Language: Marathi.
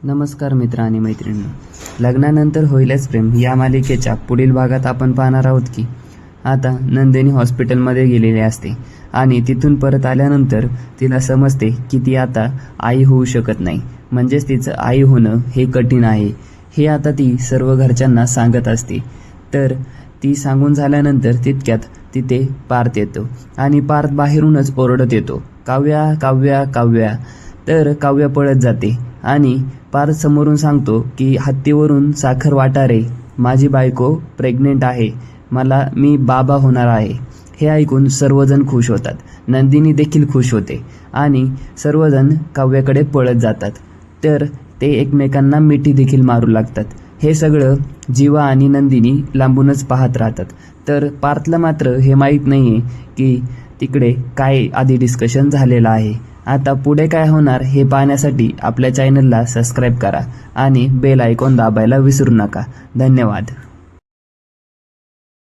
नमस्कार मित्र आणि मैत्रिणी, लग्नानंतर होईलच प्रेम या मालिकेच्या पुढील भागात आपण पाहणार आहोत की आता नंदिनी हॉस्पिटलमध्ये गेलेली असते आणि तिथून परत आल्यानंतर तिला समजते की ती आता आई होऊ शकत नाही, म्हणजेच तिचं आई होणं हे कठीण आहे हे आता ती सर्व घरच्यांना सांगत असते। तर ती सांगून झाल्यानंतर तितक्यात तिथे पार्थ येतो आणि पार्थ बाहेरूनच ओरडत येतो, काव्या काव्या काव्या। तर काव्या पळत जाते आणि पार्थ समोरून सांगतो की हत्तीवरून साखर वाटा रे, माझी बायको प्रेग्नेंट आहे, मी बाबा होणार आहे। हे ऐकून सर्वजण खुश होतात, नंदिनी देखील खुश होते आणि सर्वजण काव्याकडे पळत जातात। तर ते एकमेकांना मिठी देखील मारू लागतात। हे सगळं जीवा आणि नंदिनी लांबूनच पाहत राहतात। तर पार्थला मात्र हे माहीत नाहीये की तिकडे काय आधी डिस्कशन झालेलं आहे। आता पुढे काय होणार हे पाहण्यासाठी आपल्या चॅनलला सबस्क्राईब करा आणि बेल आयकॉन दाबायला विसरू नका। धन्यवाद।